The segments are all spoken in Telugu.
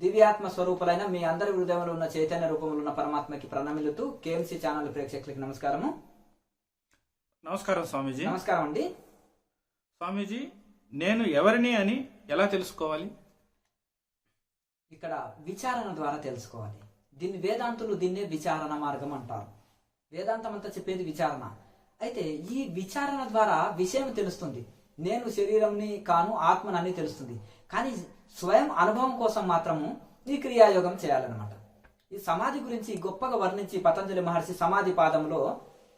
దివ్యాత్మ స్వరూపులైన మీ అందరి హృదయంలో ఉన్న చైతన్య రూపంలో ఉన్న పరమాత్మకి ప్రణమిలుతూ కేఎంసీ ఛానల్ ప్రేక్షకులకి నమస్కారము. నమస్కారం స్వామీజీ. నమస్కారం అండి. స్వామీజీ, నేను ఎవరిని అని ఎలా తెలుసుకోవాలి? ఇక్కడ విచారణ ద్వారా తెలుసుకోవాలి. వేదాంతులు దీన్నే విచారణ మార్గం అంటారు. వేదాంతం అంతా చెప్పేది విచారణ. అయితే ఈ విచారణ ద్వారా విషయం తెలుస్తుంది. నేను శరీరంని కాను ఆత్మనని తెలుస్తుంది. కానీ స్వయం అనుభవం కోసం మాత్రము ఈ క్రియాయోగం చేయాలన్నమాట. ఈ సమాధి గురించి గొప్పగా వర్ణించి పతంజలి మహర్షి సమాధి పాదంలో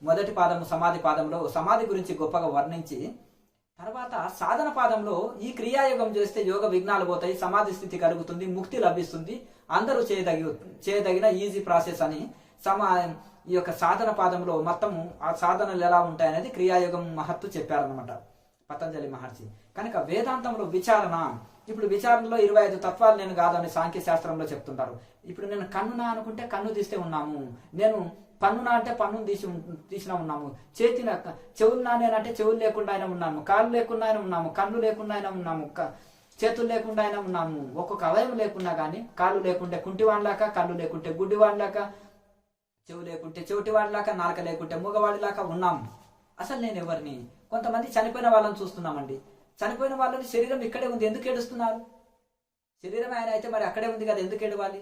మొదటి పాదము సమాధి పాదంలో సమాధి గురించి గొప్పగా వర్ణించి తర్వాత సాధన పాదంలో ఈ క్రియాయోగం చేస్తే యోగ విఘ్నాలు పోతాయి, సమాధి స్థితి కలుగుతుంది, ముక్తి లభిస్తుంది, అందరూ చేయదగిన ఈజీ ప్రాసెస్ అని ఈ యొక్క సాధన పాదంలో మొత్తము ఆ సాధనలు ఎలా ఉంటాయనేది క్రియాయోగం మహత్తు చెప్పారనమాట పతంజలి మహర్షి. కనుక వేదాంతంలో విచారణ, ఇప్పుడు విచారణలో 25 తత్వాలు నేను కాదని సాంఖ్య శాస్త్రంలో చెప్తుంటారు. ఇప్పుడు నేను కన్నునా అనుకుంటే కన్ను తీస్తే ఉన్నాము, నేను పన్నునా అంటే పన్నును తీసిన ఉన్నాము, చెవులునా నేనంటే చెవులు లేకుండా అయినా ఉన్నాము, కాళ్ళు లేకుండా అయినా ఉన్నాము, కన్ను లేకుండా అయినా ఉన్నాము, చేతులు లేకుండా అయినా ఉన్నాము. ఒక్కొక్క అవయవం లేకున్నా కానీ కాళ్ళు లేకుంటే కుంటివాడిలాక, కళ్ళు లేకుంటే గుడ్డివాడిలాక, చెవు లేకుంటే చెవిటివాడిలాక, నాలుక లేకుంటే మూగవాడిలాక ఉన్నాము. అసలు నేను ఎవరిని? కొంతమంది చనిపోయిన వాళ్ళని చూస్తున్నామండి. చనిపోయిన వాళ్ళని శరీరం ఇక్కడే ఉంది, ఎందుకు ఏడుస్తున్నారు? శరీరం ఆయన అయితే మరి అక్కడే ఉంది కదా, ఎందుకు ఏడవాలి?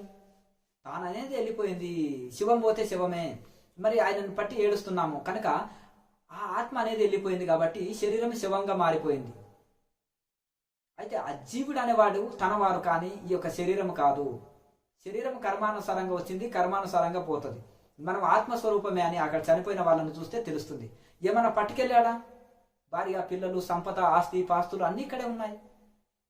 తాను అనేది వెళ్ళిపోయింది, శివం పోతే శివమే, మరి ఆయనను పట్టి ఏడుస్తున్నాము. కనుక ఆ ఆత్మ అనేది వెళ్ళిపోయింది కాబట్టి శరీరం శివంగా మారిపోయింది. అయితే ఆ జీవుడు అనేవాడు తనవారు కానీ ఈ యొక్క శరీరం కాదు. శరీరం కర్మానుసారంగా వచ్చింది, కర్మానుసారంగా పోతుంది. మనం ఆత్మస్వరూపమే అని అక్కడ చనిపోయిన వాళ్ళని చూస్తే తెలుస్తుంది. ఏమన్నా పట్టుకెళ్ళాడా? భార్య, పిల్లలు, సంపద, ఆస్తి పాస్తులు అన్ని ఇక్కడే ఉన్నాయి.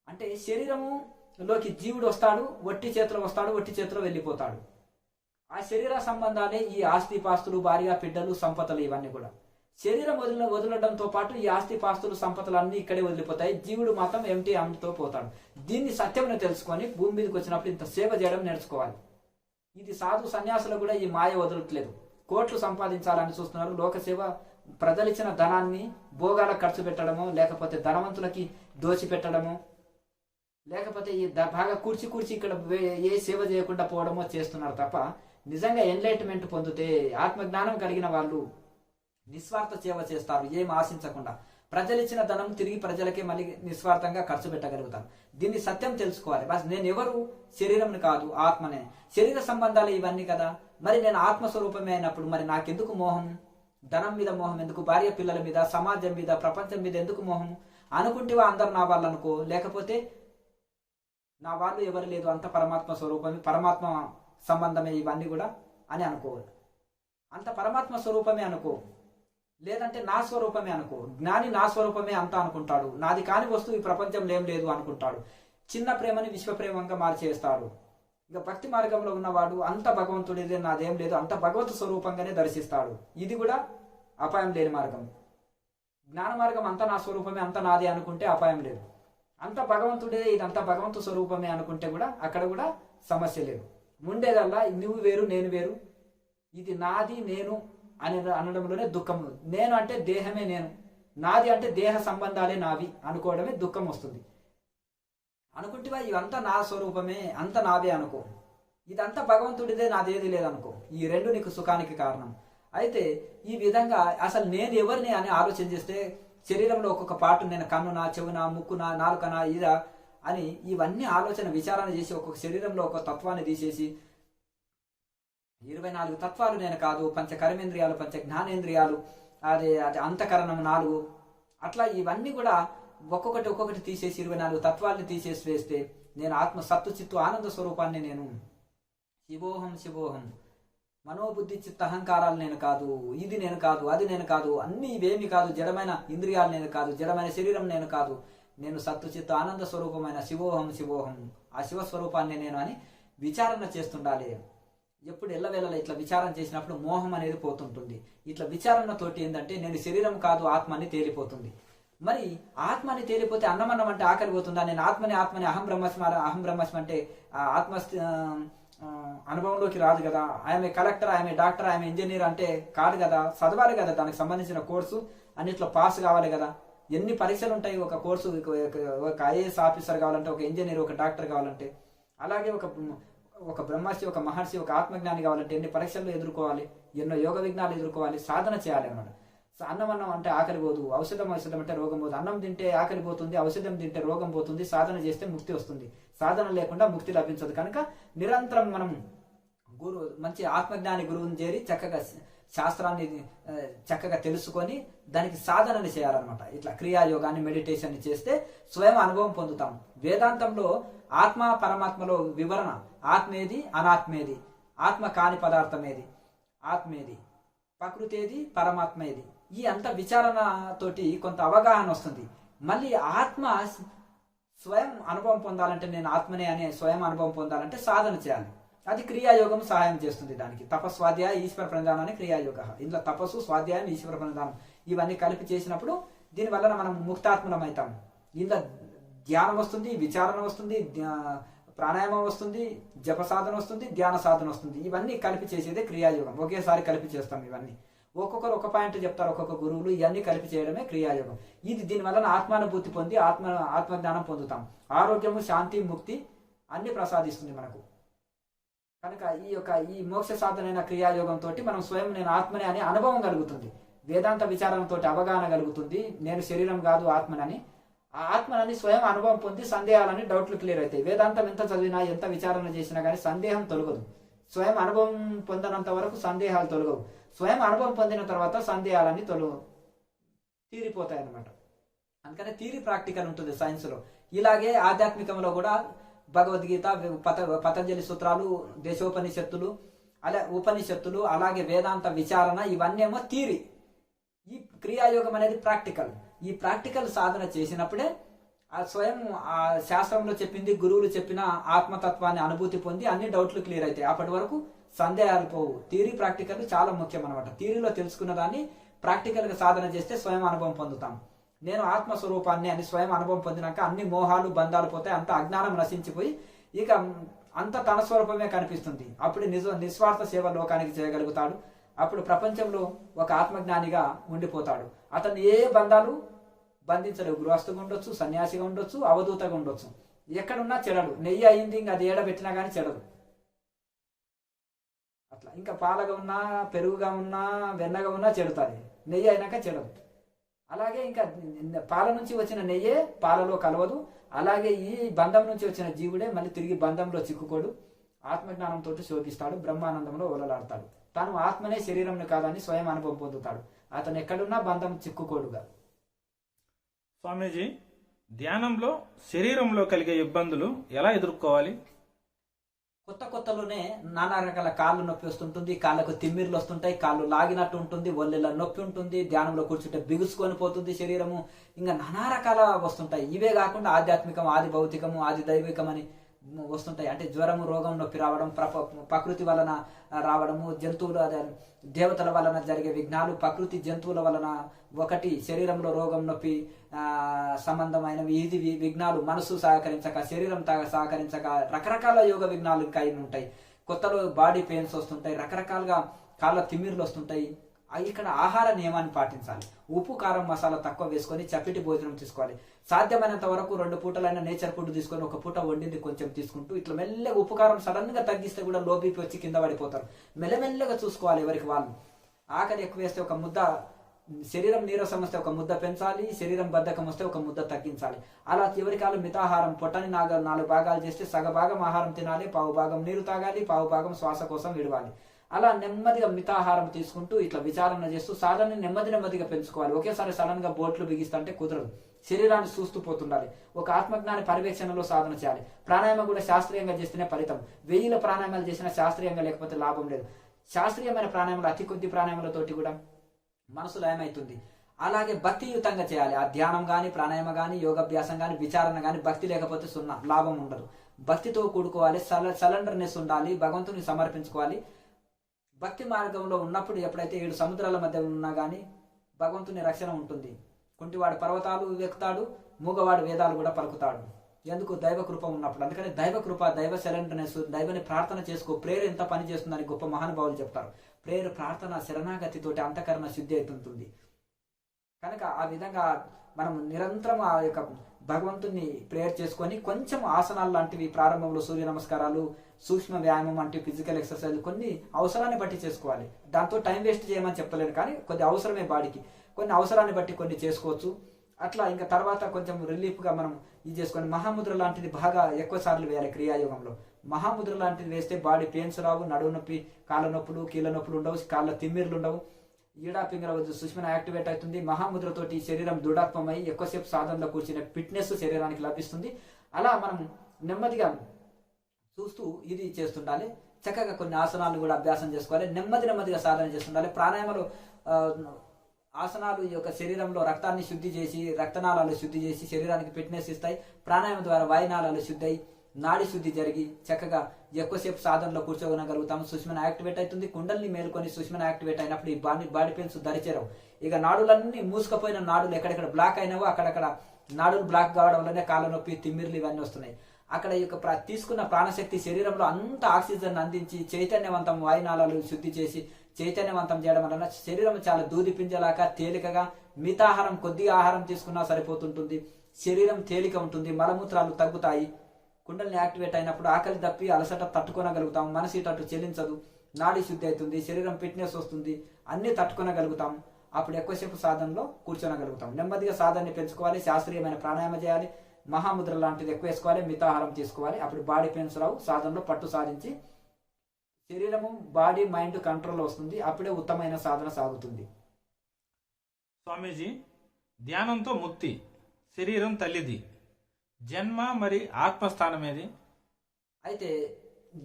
అంటే శరీరములోకి జీవుడు వస్తాడు, వట్టి చేతిలో వస్తాడు, వట్టి చేతిలో వెళ్ళిపోతాడు. ఆ శరీర సంబంధాలే ఈ ఆస్తి పాస్తులు, భార్య, బిడ్డలు, సంపదలు ఇవన్నీ కూడా. శరీరం వదలడంతో పాటు ఈ ఆస్తి పాస్తులు, సంపదలు అన్ని ఇక్కడే వదిలిపోతాయి. జీవుడు మాత్రం ఎంటీ అమ్ముతో పోతాడు. దీన్ని సత్యమును తెలుసుకొని భూమి మీదకి వచ్చినప్పుడు ఇంత సేవ చేయడం నేర్చుకోవాలి. ఇది సాధు సన్యాసులు కూడా ఈ మాయ వదలట్లేదు. కోట్లు సంపాదించాలని చూస్తున్నారు. లోకసేవ, ప్రజలిచ్చిన ధనాన్ని భోగాల ఖర్చు పెట్టడము, లేకపోతే ధనవంతులకి దోచిపెట్టడము, లేకపోతే ఈ బాగా కూర్చి ఇక్కడ ఏ సేవ చేయకుండా పోవడమో చేస్తున్నారు తప్ప నిజంగా ఎన్లైట్మెంట్ పొందితే ఆత్మజ్ఞానం కలిగిన వాళ్ళు నిస్వార్థ సేవ చేస్తారు, ఏం ఆశించకుండా. ప్రజలిచ్చిన ధనం తిరిగి ప్రజలకే మళ్ళీ నిస్వార్థంగా ఖర్చు పెట్టగలుగుతారు. దీన్ని సత్యం తెలుసుకోవాలి. బస్ నేను ఎవరు? శరీరంని కాదు, ఆత్మనే. శరీర సంబంధాలు ఇవన్నీ కదా. మరి నేను ఆత్మస్వరూపమే అయినప్పుడు మరి నాకెందుకు మోహం? ధనం మీద మోహం ఎందుకు? భార్య పిల్లల మీద, సమాజం మీద, ప్రపంచం మీద ఎందుకు మోహం? అనుకుంటేవా అందరు నా వాళ్ళు అనుకో, లేకపోతే నా వాళ్ళు ఎవరు లేదు, అంత పరమాత్మ స్వరూపమే, పరమాత్మ సంబంధమే ఇవన్నీ కూడా అని అనుకోవాలి. అంత పరమాత్మ స్వరూపమే అనుకో, లేదంటే నా స్వరూపమే అనుకో. జ్ఞాని నా స్వరూపమే అంతా అనుకుంటాడు. నాది కాని వస్తువు ఈ ప్రపంచంలో ఏం లేదు అనుకుంటాడు. చిన్న ప్రేమని విశ్వప్రేమంగా మార్చేస్తాడు. ఇక భక్తి మార్గంలో ఉన్నవాడు అంత భగవంతుడిదే, నాదేం లేదు, అంత భగవత్ స్వరూపంగానే దర్శిస్తాడు. ఇది కూడా అపాయం లేని మార్గం. జ్ఞాన మార్గం అంతా నా స్వరూపమే, అంత నాది అనుకుంటే అపాయం లేదు. అంత భగవంతుడే, ఇదంతా భగవంతు స్వరూపమే అనుకుంటే కూడా అక్కడ కూడా సమస్య లేదు. ఉండేదల్లా నువ్వు వేరు, నేను వేరు, ఇది నాది నేను అని అనడంలోనే దుఃఖం. నేను అంటే దేహమే నేను, నాది అంటే దేహ సంబంధాలే నావి అనుకోవడమే దుఃఖం వస్తుంది. అనుకుంటేవా ఇవంతా నా స్వరూపమే, అంత నాదే అనుకో. ఇదంతా భగవంతుడిదే, నాదేది లేదనుకో. ఈ రెండు నీకు సుఖానికి కారణం. అయితే ఈ విధంగా అసలు నేను ఎవరిని అని ఆలోచన చేస్తే శరీరంలో ఒక్కొక్క పాటు, నేను కన్నునా, చెవునా, ముక్కునా, నాలుకనా, ఇదా అని ఇవన్నీ ఆలోచన విచారణ చేసి ఒక్కొక్క శరీరంలో ఒక తత్వాన్ని తీసేసి 24 తత్వాలు నేను కాదు, పంచ కర్మేంద్రియాలు, పంచ జ్ఞానేంద్రియాలు, అదే అంతఃకరణం 4, అట్లా ఇవన్నీ కూడా ఒక్కొక్కటి తీసేసి 24 తత్వాలని తీసేసి వేస్తే నేను ఆత్మ సత్తు చిత్తు ఆనంద స్వరూపాన్ని నేను. శివోహం శివోహం. మనోబుద్ధి చిత్త అహంకారాలు నేను కాదు, ఇది నేను కాదు, అది నేను కాదు, అన్ని ఇవేమి కాదు, జడమైన ఇంద్రియాలు నేను కాదు, జడమైన శరీరం నేను కాదు, నేను సత్తు చిత్తు ఆనంద స్వరూపమైన శివోహం శివోహం, ఆ శివస్వరూపాన్ని నేను అని విచారణ చేస్తుండాలి. ఎప్పుడు ఎల్లవేళలా ఇట్లా విచారం చేసినప్పుడు మోహం అనేది పోతుంటుంది. ఇట్లా విచారణతోటి ఏంటంటే నేను శరీరం కాదు ఆత్మ అని తేలిపోతుంది. మరి ఆత్మ అని తేలిపోతే అన్నం అంటే ఆకలి పోతుందా? నేను ఆత్మని అహం బ్రహ్మస్మి అంటే ఆ ఆత్మ అనుభవంలోకి రాదు కదా. ఆమె కలెక్టర్, ఆమె డాక్టర్, ఆమె ఇంజనీర్ అంటే కాదు కదా. చదవాలి కదా, దానికి సంబంధించిన కోర్సు అన్నిట్లో పాస్ కావాలి కదా. ఎన్ని పరీక్షలు ఉంటాయి ఒక కోర్సు, ఒక ఐఏఎస్ ఆఫీసర్ కావాలంటే, ఒక ఇంజనీర్, ఒక డాక్టర్ కావాలంటే. అలాగే ఒక బ్రహ్మర్షి, ఒక మహర్షి, ఒక ఆత్మజ్ఞాని కావాలంటే ఎన్ని పరీక్షలు ఎదుర్కోవాలి, ఎన్నో యోగ విఘ్నాలు ఎదుర్కోవాలి, సాధన చేయాలి అన్నమాట. అన్నం అంటే ఆకలి పోదు, ఔషధం అంటే రోగం పోదు. అన్నం తింటే ఆకలి పోతుంది, ఔషధం తింటే రోగం పోతుంది, సాధన చేస్తే ముక్తి వస్తుంది. సాధన లేకుండా ముక్తి లభించదు. కనుక నిరంతరం మనం మంచి ఆత్మజ్ఞాని గురువుని చేరి చక్కగా శాస్త్రాన్ని చక్కగా తెలుసుకొని దానికి సాధనని చేయాలన్నమాట. ఇట్లా క్రియాయోగాన్ని, మెడిటేషన్ చేస్తే స్వయం అనుభవం పొందుతాం. వేదాంతంలో ఆత్మ పరమాత్మలో వివరణ, ఆత్మేది అనాత్మేది, ఆత్మ కాని పదార్థం ఏది, ఆత్మేది, ప్రకృతి ఏది, పరమాత్మ ఏది, ఈ అంత విచారణతోటి కొంత అవగాహన వస్తుంది. మళ్ళీ ఆత్మ స్వయం అనుభవం పొందాలంటే, నేను ఆత్మనే అనే స్వయం అనుభవం పొందాలంటే సాధన చేయాలి. అది క్రియాయోగం సహాయం చేస్తుంది. దానికి తపస్వాధ్యాయ ఈశ్వర ప్రణిధానాన్ని క్రియాయోగ. ఇందులో తపస్సు, స్వాధ్యాయం, ఈశ్వర ప్రణిధానం ఇవన్నీ కలిపి చేసినప్పుడు దీని వలన మనం ముక్తాత్మలం అవుతాం. ఇందులో ధ్యానం వస్తుంది, విచారణ వస్తుంది, ప్రాణాయామం వస్తుంది, జప సాధన వస్తుంది, ధ్యాన సాధన వస్తుంది. ఇవన్నీ కలిపి చేసేదే క్రియాయోగం. ఒకేసారి కలిపి చేస్తాం. ఇవన్నీ ఒక్కొక్కరు ఒక పాయింట్ చెప్తారు, ఒక్కొక్క గురువులు. ఇవన్నీ కలిపి చేయడమే క్రియాయోగం. దీని వలన ఆత్మానుభూతి పొంది ఆత్మజ్ఞానం పొందుతాం. ఆరోగ్యము, శాంతి, ముక్తి అన్ని ప్రసాదిస్తుంది మనకు. కనుక ఈ మోక్ష సాధనైన క్రియాయోగంతో మనం స్వయం నేను ఆత్మని అనే అనుభవం కలుగుతుంది. వేదాంత విచారణతో అవగాహన కలుగుతుంది. నేను శరీరం కాదు ఆత్మనని. ఆ ఆత్మనని స్వయం అనుభవం పొంది సందేహాలని, డౌట్లు క్లియర్ అవుతాయి. వేదాంతం ఎంత చదివినా, ఎంత విచారణ చేసినా కానీ సందేహం తొలగదు. స్వయం అనుభవం పొందినంత వరకు సందేహాలు తొలగవు. స్వయం అనుభవం పొందిన తర్వాత సందేహాలన్నీ తీరిపోతాయి అన్నమాట. అందుకనే థియరీ ప్రాక్టికల్ ఉంటుంది సైన్స్లో. ఇలాగే ఆధ్యాత్మికంలో కూడా భగవద్గీత, పతంజలి సూత్రాలు, దేశోపనిషత్తులు, ఉపనిషత్తులు, అలాగే వేదాంత విచారణ ఇవన్నీ ఏమో థియరీ. ఈ క్రియాయోగం అనేది ప్రాక్టికల్. ఈ ప్రాక్టికల్ సాధన చేసినప్పుడే ఆ స్వయం ఆ శాస్త్రంలో చెప్పింది, గురువులు చెప్పిన ఆత్మతత్వాన్ని అనుభూతి పొంది అన్ని డౌట్లు క్లియర్ అవుతాయి. అప్పటి వరకు సందేహాలు పోవు. థియరీ ప్రాక్టికల్ చాలా ముఖ్యం అనమాట. థియరీలో తెలుసుకున్న దాన్ని ప్రాక్టికల్ గా సాధన చేస్తే స్వయం అనుభవం పొందుతాం. నేను ఆత్మస్వరూపాన్ని అని స్వయం అనుభవం పొందినాక అన్ని మోహాలు, బంధాలు పోతాయి. అంత అజ్ఞానం నశించిపోయి ఇక అంత తన స్వరూపమే కనిపిస్తుంది. అప్పుడు నిస్వార్థ సేవ లోకానికి చేయగలుగుతాడు. అప్పుడు ప్రపంచంలో ఒక ఆత్మజ్ఞానిగా ఉండిపోతాడు. అతను ఏ బంధాలు బంధించలేవు. గృహస్థుగా ఉండొచ్చు, సన్యాసిగా ఉండొచ్చు, అవధూతగా ఉండొచ్చు. ఎక్కడున్నా చెడడు. నెయ్యి అయింది, ఇంకా అది ఏడబెట్టినా కానీ చెడదు. అట్లా ఇంకా పాలగా ఉన్నా, పెరుగుగా ఉన్నా, వెన్నగా ఉన్నా చెడుతుంది. నెయ్యి అయినాక చెడదు. అలాగే ఇంకా పాల నుంచి వచ్చిన నెయ్యే పాలలో కలవదు. అలాగే ఈ బంధం నుంచి వచ్చిన జీవుడే మళ్ళీ తిరిగి బంధంలో చిక్కుకోడు. ఆత్మజ్ఞానంతో శోభిస్తాడు, బ్రహ్మానందంలో ఓలలాడతాడు. తాను ఆత్మనే శరీరంను కాదని స్వయం అనుభవం పొందుతాడు. అతను ఎక్కడున్నా బంధం చిక్కుకోడుగా. స్వామీజీ, ధ్యానంలో శరీరంలో కలిగే ఇబ్బందులు ఎలా ఎదుర్కోవాలి? కొత్తలోనే నానా రకాల కాళ్ళు నొప్పి వస్తుంటుంది, కాళ్ళకు తిమ్మిర్లు వస్తుంటాయి, కాళ్ళు లాగినట్టు ఉంటుంది, ఒళ్ళెల నొప్పి ఉంటుంది, ధ్యానంలో కూర్చుంటే బిగుసుకొని పోతుంది శరీరము, ఇంకా నానా రకాల వస్తుంటాయి. ఇవే కాకుండా ఆధ్యాత్మికం, ఆది భౌతికము, ఆది దైవికం అని వస్తుంటాయి. అంటే జ్వరము, రోగం, నొప్పి రావడం, ప్రకృతి వలన రావడము, జంతువుల దేవతల వలన జరిగే విఘ్నాలు, ప్రకృతి జంతువుల వలన ఒకటి శరీరంలో రోగం, నొప్పి సంబంధమైనవి ఇది విఘ్నాలు, మనసు సహకరించక, శరీరం సహకరించక రకరకాల యోగ విఘ్నాలు ఇంకా ఉంటాయి. కొత్తలో బాడీ పెయిన్స్ వస్తుంటాయి, రకరకాలుగా కాళ్ళ తిమ్మిర్లు వస్తుంటాయి. ఇక్కడ ఆహార నియమాన్ని పాటించాలి. ఉప్పు, కారం, మసాలా తక్కువ వేసుకొని చప్పిటి భోజనం తీసుకోవాలి. సాధ్యమైనంత వరకు 2 పూటలైనా నేచర్ ఫుడ్ తీసుకొని 1 పూట వండింది కొంచెం తీసుకుంటూ ఇట్లా మెల్లగా ఉప్పు కారం సడన్ గా తగ్గిస్తే కూడా లో బీపీ వచ్చి కింద పడిపోతారు. మెల్లమెల్లగా చూసుకోవాలి ఎవరికి వాళ్ళు. ఆకలి ఎక్కువ వేస్తే ఒక ముద్ద, శరీరం నీరసం వస్తే 1 ముద్ద పెంచాలి, శరీరం బద్ధకం వస్తే 1 ముద్ద తగ్గించాలి. అలా ఎవరికి వాళ్ళు మితాహారం, పొట్టని 4 భాగాలు చేస్తే సగభాగం ఆహారం తినాలి, పావు భాగం నీరు తాగాలి, పావు భాగం శ్వాస కోసం విడవాలి. అలా నెమ్మదిగా మితాహారం తీసుకుంటూ ఇట్లా విచారణ చేస్తూ సాధనని నెమ్మదిగా పెంచుకోవాలి. ఒకేసారి సడన్ గా బోట్లు బిగిస్తుంటే కుదరదు. శరీరాన్ని చూస్తూ పోతుండాలి. ఒక ఆత్మజ్ఞాని పర్యవేక్షణలో సాధన చేయాలి. ప్రాణాయామం కూడా శాస్త్రీయంగా చేస్తేనే ఫలితం. 1000 ప్రాణాయామాలు చేసినా శాస్త్రీయంగా లేకపోతే లాభం లేదు. శాస్త్రీయమైన ప్రాణాయామాలు, అతి కొద్ది ప్రాణాయామాలతోటి కూడా మనసు లయమవుతుంది. అలాగే భక్తియుతంగా చేయాలి. ఆ ధ్యానం గాని, ప్రాణాయామ గాని, యోగాభ్యాసం గాని, విచారణ గాని భక్తి లేకపోతే సున్నా, లాభం ఉండదు. భక్తితో కూడుకోవాలి, సరెండర్నెస్ ఉండాలి, భగవంతుని సమర్పించుకోవాలి. భక్తి మార్గంలో ఉన్నప్పుడు ఎప్పుడైతే 7 సముద్రాల మధ్య ఉన్నా కానీ భగవంతుని రక్షణ ఉంటుంది. కుంటివాడు పర్వతాలు ఎక్కుతాడు, మూగవాడు వేదాలు కూడా పలుకుతాడు. ఎందుకు? దైవ కృప ఉన్నప్పుడు. అందుకని దైవ కృప, దైవ సరెండర్నెస్, దైవని ప్రార్థన చేసుకో. ప్రేయర్ ఎంత పని చేస్తుందని గొప్ప మహానుభావులు చెప్తారు. ప్రేయర్, ప్రార్థన, శరణాగతితోటి అంతఃకరణ శుద్ధి అవుతుంటుంది. కనుక ఆ విధంగా మనం నిరంతరం ఆ యొక్క భగవంతుని ప్రేయర్ చేసుకొని కొంచెం ఆసనాలు లాంటివి ప్రారంభంలో సూర్య నమస్కారాలు, సూక్ష్మ వ్యాయామం అంటే ఫిజికల్ ఎక్సర్సైజ్ కొన్ని అవసరాన్ని బట్టి చేసుకోవాలి. దాంతో టైం వేస్ట్ చేయమని చెప్పలేను, కానీ కొద్ది అవసరమే బాడీకి, కొన్ని అవసరాన్ని బట్టి కొన్ని చేసుకోవచ్చు. అట్లా ఇంకా తర్వాత కొంచెం రిలీఫ్గా మనం ఇది చేసుకొని మహాముద్ర లాంటిది బాగా ఎక్కువ సార్లు వేయాలి. క్రియాయోగంలో మహాముద్ర లాంటిది వేస్తే బాడీ పెయిన్స్ రావు, నడువు నొప్పి, కాళ్ళ నొప్పులు, కీళ్ళ నొప్పులు ఉండవు, కాళ్ళ తిమ్మిర్లు ఉండవు, ఈడా పింగళ సుష్మన యాక్టివేట్ అవుతుంది. మహాముద్రతోటి శరీరం దృఢత్వమై ఎక్కువసేపు సాధనలో కూర్చునే ఫిట్నెస్ శరీరానికి లభిస్తుంది. అలా మనం నెమ్మదిగా చూస్తూ ఇది చేస్తుండాలి. చక్కగా కొన్ని ఆసనాలు కూడా అభ్యాసం చేసుకోవాలి. నెమ్మదిగా సాధన చేస్తుండాలి. ప్రాణాయామాలు ఆసనాలు ఈ యొక్క శరీరంలో రక్తాన్ని శుద్ధి చేసి, రక్తనాళాలు శుద్ధి చేసి శరీరానికి ఫిట్నెస్ ఇస్తాయి. ప్రాణాయామం ద్వారా వాయునాళాలు శుద్ధి అయి నాడి శుద్ధి జరిగి చక్కగా ఎక్కువసేపు సాధనలో కూర్చోగలుగుతాము. సుష్మన యాక్టివేట్ అవుతుంది. కుండల్ని మేలుకొని సుష్మన యాక్టివేట్ అయినప్పుడు ఈ బాడీ పెయిన్స్ దరిచేరవు. ఇక నాడులన్నీ మూసుకపోయిన నాడులు ఎక్కడెక్కడ బ్లాక్ అయినావో అక్కడక్కడ నాడులు బ్లాక్ కావడం వల్లనే కాళ్ళ నొప్పి, తిమ్మిర్లు ఇవన్నీ వస్తున్నాయి. అక్కడ ఈ యొక్క తీసుకున్న ప్రాణశక్తి శరీరంలో అంత ఆక్సిజన్ అందించి చైతన్యవంతం వాయునాళాలు శుద్ధి చేసి చైతన్యవంతం చేయడం వలన శరీరం చాలా దూది పింజలాగా తేలికగా, మితాహారం కొద్దిగా ఆహారం తీసుకున్నా సరిపోతుంటుంది. శరీరం తేలిక ఉంటుంది, మలమూత్రాలు తగ్గుతాయి. కుండల్ని యాక్టివేట్ అయినప్పుడు ఆకలి తప్పి అలసట తట్టుకోనగలుగుతాం. మనసు ఇటు చెల్లించదు, నాడీ శుద్ధి అవుతుంది, శరీరం ఫిట్నెస్ వస్తుంది, అన్ని తట్టుకోనగలుగుతాం. అప్పుడు ఎక్కువసేపు సాధనలో కూర్చోనగలుగుతాం. నెమ్మదిగా సాధనని పెంచుకోవాలి. శాస్త్రీయమైన ప్రాణాయామం చేయాలి. మహాముద్ర లాంటిది ఎక్కువ వేసుకోవాలి, మితాహారం తీసుకోవాలి. అప్పుడు బాడీ పెయిన్స్ రావు. సాధనలో పట్టు సాధించి శరీరము, బాడీ, మైండ్ కంట్రోల్ వస్తుంది. అప్పుడే ఉత్తమమైన సాధన సాగుతుంది. స్వామీజీ, ధ్యానంతో ముక్తి, శరీరం తల్లిది, జన్మ మరి ఆత్మస్థానం ఏది? అయితే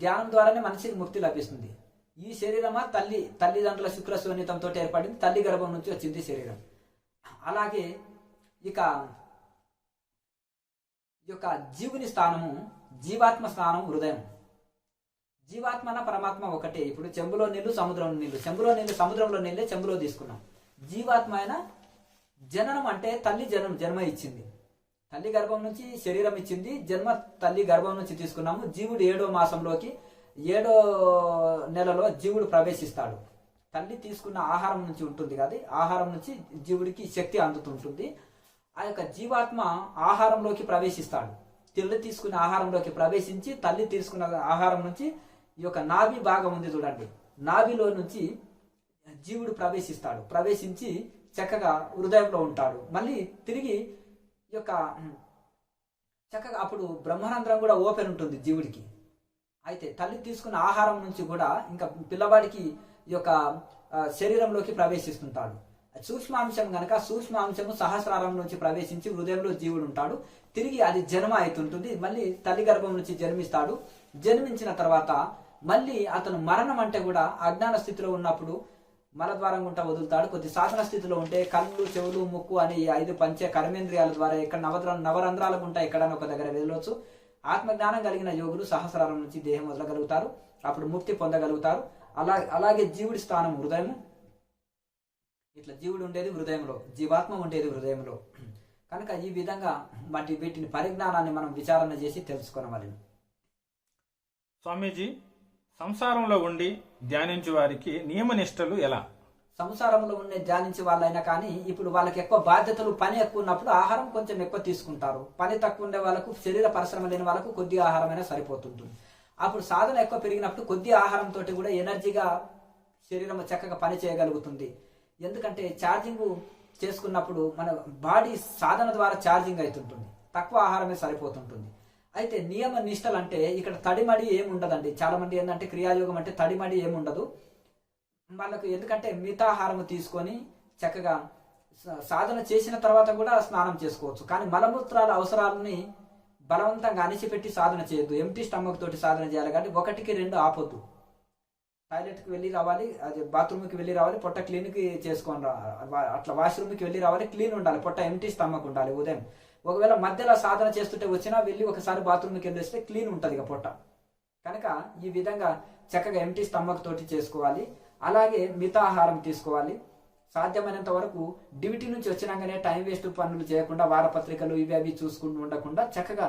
ధ్యానం ద్వారానే మనిషికి ముక్తి లభిస్తుంది. ఈ శరీరమా తల్లిదండ్రుల శుక్రశూన్యతంతో ఏర్పడింది, తల్లి గర్భం నుంచి వచ్చింది శరీరం. అలాగే ఇక యొక్క జీవుని స్థానము, జీవాత్మ స్థానం హృదయం. జీవాత్మ పరమాత్మ ఒకటే. ఇప్పుడు చెంబులో నీళ్లు, సముద్రంలో నీళ్లు, చెంబులో నీళ్లు సముద్రంలో నీళ్ళే చెంబులో తీసుకున్నాం. జీవాత్మ అయిన జననం అంటే తల్లి జన్మ ఇచ్చింది, తల్లి గర్భం నుంచి శరీరం ఇచ్చింది, జన్మ తల్లి గర్భం నుంచి తీసుకున్నాము. జీవుడు 7వ మాసంలోకి 7వ నెలలో జీవుడు ప్రవేశిస్తాడు. తల్లి తీసుకున్న ఆహారం నుంచి ఉంటుంది కదా, ఆహారం నుంచి జీవుడికి శక్తి అందుతుంటుంది. ఆ యొక్క జీవాత్మ ఆహారంలోకి ప్రవేశిస్తాడు. తల్లి తీసుకున్న ఆహారంలోకి ప్రవేశించి తల్లి తీసుకున్న ఆహారం నుంచి ఈ యొక్క నాభి భాగం ఉంది చూడండి, నాభిలో నుంచి జీవుడు ప్రవేశిస్తాడు. ప్రవేశించి చక్కగా హృదయంలో ఉంటాడు. మళ్ళీ తిరిగి ఈ యొక్క చక్కగా అప్పుడు బ్రహ్మరంధ్రం కూడా ఓపెన్ ఉంటుంది జీవుడికి. అయితే తల్లి తీసుకున్న ఆహారం నుంచి కూడా ఇంకా పిల్లవాడికి ఈ యొక్క శరీరంలోకి ప్రవేశిస్తుంటాడు. సూక్ష్మాంశం గనక సూక్ష్మాంశము సహస్రారం నుంచి ప్రవేశించి హృదయంలో జీవుడు ఉంటాడు. తిరిగి అది జన్మ అవుతుంటుంది. మళ్ళీ తల్లి గర్భం నుంచి జన్మిస్తాడు. జన్మించిన తర్వాత మళ్ళీ అతను మరణం అంటే కూడా అజ్ఞాన స్థితిలో ఉన్నప్పుడు మలద్వారం గుంట వదులుతాడు. కొద్ది సాధన స్థితిలో ఉంటే కళ్ళు, చెవులు, ముక్కు అని 5 పంచ కర్మేంద్రియాల ద్వారా ఎక్కడ నవరంధ్రాల గుంట ఎక్కడైనా ఒక దగ్గర వెళ్ళవచ్చు. ఆత్మజ్ఞానం కలిగిన యోగులు సహస్రారం నుంచి దేహం వదలగలుగుతారు. అప్పుడు ముక్తి పొందగలుగుతారు. అలాగే జీవుడి స్థానం హృదయం. ఇట్లా జీవుడు ఉండేది హృదయంలో, జీవాత్మ ఉండేది హృదయంలో. కనుక ఈ విధంగా వీటిని పరిజ్ఞానాన్ని మనం విచారణ చేసి తెలుసుకోవాలి. స్వామీజీ, సంసారంలో ఉండి ధ్యానించే వారికి నియమనిష్టలు ఎలా? సంసారంలో ఉండే ధ్యానించే వాళ్ళైనా కానీ ఇప్పుడు వాళ్ళకి ఎక్కువ బాధ్యతలు, పని ఎక్కువ ఉన్నప్పుడు ఆహారం కొంచెం ఎక్కువ తీసుకుంటారు. పని తక్కువ ఉండే వాళ్ళకు, శరీర పరిశ్రమ లేని వాళ్ళకు కొద్ది ఆహారమైనా సరిపోతుంటుంది. అప్పుడు సాధన ఎక్కువ పెరిగినప్పుడు కొద్ది ఆహారంతో కూడా ఎనర్జీగా శరీరం చక్కగా పని చేయగలుగుతుంది. ఎందుకంటే ఛార్జింగ్ చేసుకున్నప్పుడు మన బాడీ సాధన ద్వారా ఛార్జింగ్ అవుతుంటుంది, తక్కువ ఆహారమే సరిపోతుంటుంది. అయితే నియమ నిష్టలు అంటే ఇక్కడ తడిమడి ఏముండదండి. చాలా మంది ఏంటంటే క్రియాయోగం అంటే తడిమడి ఏముండదు వాళ్ళకు. ఎందుకంటే మితాహారం తీసుకొని చక్కగా సాధన చేసిన తర్వాత కూడా స్నానం చేసుకోవచ్చు. కానీ మలమూత్రాల అవసరాలని బలవంతంగా అణిచిపెట్టి సాధన చేయొద్దు. ఎంటీ స్టమక్ తోటి సాధన చేయాలి. కానీ 1కి 2 ఆపొద్దు. టాయిలెట్కి వెళ్ళి రావాలి, అది బాత్రూమ్కి వెళ్ళి రావాలి, పొట్ట క్లీన్కి చేసుకొని అట్లా వాష్రూమ్కి వెళ్ళి రావాలి, క్లీన్ ఉండాలి, పొట్ట ఎంటీ స్టమక్ ఉండాలి ఉదయం. ఒకవేళ మధ్యలో సాధన చేస్తుంటే వచ్చినా వెళ్ళి ఒకసారి బాత్రూమ్కి వెళ్ళి వస్తే క్లీన్ ఉంటుంది ఇక పొట్ట. కనుక ఈ విధంగా చక్కగా ఎంటీ స్టమక్ తోటి చేసుకోవాలి. అలాగే మితాహారం తీసుకోవాలి. సాధ్యమైనంత వరకు డ్యూటీ నుంచి వచ్చినాకనే టైం వేస్ట్ పనులు చేయకుండా వారపత్రికలు ఇవి అవి చూసుకుంటూ ఉండకుండా చక్కగా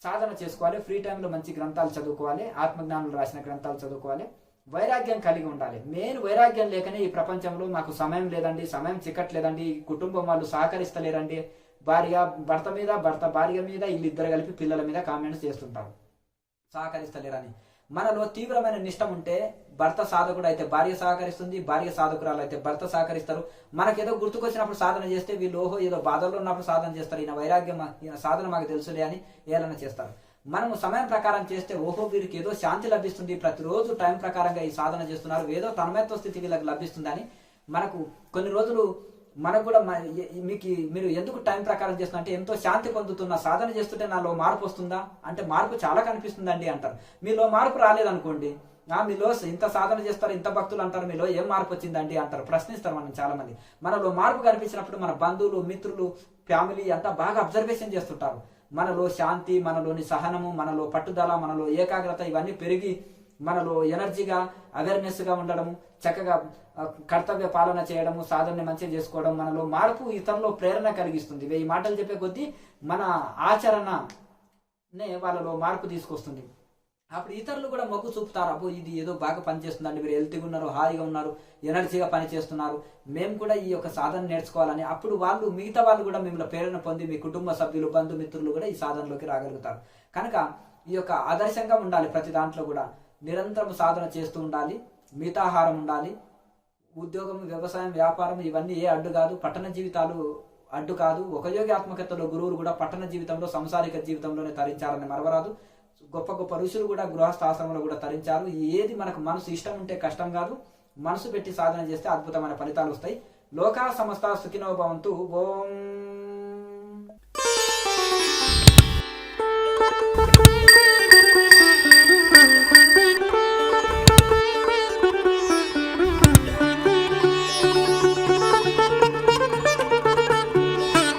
సాధన చేసుకోవాలి. ఫ్రీ టైంలో మంచి గ్రంథాలు చదువుకోవాలి, ఆత్మజ్ఞానులు రాసిన గ్రంథాలు చదువుకోవాలి. వైరాగ్యం కలిగి ఉండాలి. మెయిన్ వైరాగ్యం లేకనే ఈ ప్రపంచంలో మాకు సమయం లేదండి, సమయం చిక్కట్లేదండి, కుటుంబం వాళ్ళు సహకరిస్తలేరండి, భర్త మీద, భర్త భార్య మీద, వీళ్ళిద్దరు కలిపి పిల్లల మీద కామెంట్స్ చేస్తుంటారు సహకరిస్తలేరని. మనలో తీవ్రమైన నిష్టం ఉంటే భర్త సాధకుడు అయితే భార్య సహకరిస్తుంది, భార్య సాధకురాలు అయితే భర్త సహకరిస్తారు. మనకేదో గుర్తుకొచ్చినప్పుడు సాధన చేస్తే వీళ్ళు ఓహో ఏదో బాధల్లో ఉన్నప్పుడు సాధన చేస్తారు, ఈయన వైరాగ్యం ఈయన సాధన మాకు తెలుసులే అని ఏలన చేస్తారు. మనము సమయం ప్రకారం చేస్తే ఓహో వీరికి ఏదో శాంతి లభిస్తుంది, ప్రతిరోజు టైం ప్రకారంగా ఈ సాధన చేస్తున్నారు, ఏదో తన్మయత్వ స్థితి వీళ్ళకి లభిస్తుందని మనకు కొన్ని రోజులు మనకు కూడా మీరు ఎందుకు టైం ప్రకారం చేస్తున్నా అంటే ఎంతో శాంతి పొందుతున్నా, సాధన చేస్తుంటే నాలో మార్పు వస్తుందా అంటే మార్పు చాలా కనిపిస్తుందండి అంటారు. మీలో మార్పు రాలేదనుకోండి, మీలో ఇంత సాధన చేస్తారు, ఇంత భక్తులు అంటారు, మీలో ఏం మార్పు వచ్చిందండి అంటారు, ప్రశ్నిస్తారు మనం చాలా మంది. మనలో మార్పు కనిపించినప్పుడు మన బంధువులు, మిత్రులు, ఫ్యామిలీ అంతా బాగా అబ్జర్వేషన్ చేస్తుంటారు. మనలో శాంతి, మనలోని సహనము, మనలో పట్టుదల, మనలో ఏకాగ్రత ఇవన్నీ పెరిగి మనలో ఎనర్జీగా అవేర్నెస్గా ఉండడము, చక్కగా కర్తవ్య పాలన చేయడము, సాధనని మంచిగా చేసుకోవడం, మనలో మార్పు ఇతరులో ప్రేరణ కలిగిస్తుంది. ఈ మాటలు చెప్పే కొద్దీ మన ఆచరణనే వాళ్ళలో మార్పు తీసుకొస్తుంది. అప్పుడు ఇతరులు కూడా మొగ్గు చూపుతారు, అబ్బో ఇది ఏదో బాగా పనిచేస్తుందండి, మీరు హెల్తీగా ఉన్నారు, హాయిగా ఉన్నారు, ఎనర్జీగా పనిచేస్తున్నారు, మేము కూడా ఈ యొక్క సాధన నేర్చుకోవాలని. అప్పుడు మిగతా వాళ్ళు కూడా మిమ్మల్ని ప్రేరణ పొంది మీ కుటుంబ సభ్యులు, బంధుమిత్రులు కూడా ఈ సాధనలోకి రాగలుగుతారు. కనుక ఈ యొక్క ఆదర్శంగా ఉండాలి. ప్రతి దాంట్లో కూడా నిరంతరం సాధన చేస్తూ ఉండాలి, మితాహారం ఉండాలి. ఉద్యోగం, వ్యవసాయం, వ్యాపారం ఇవన్నీ ఏ అడ్డు కాదు, పట్టణ జీవితాలు అడ్డు కాదు. ఒక యోగి ఆత్మకథలో గురువులు కూడా పట్టణ జీవితంలో, సంసారిక జీవితంలోనే తరించారని మరవరాదు. గొప్ప గొప్ప ఋషులు కూడా గృహస్థాశ్రమంలో కూడా తరించారు. ఏది మనకు మనసు ఇష్టం ఉంటే కష్టం కాదు, మనసు పెట్టి సాధన చేస్తే అద్భుతమైన ఫలితాలు వస్తాయి. లోకా సమస్త సుఖినో భవంతు. ఓం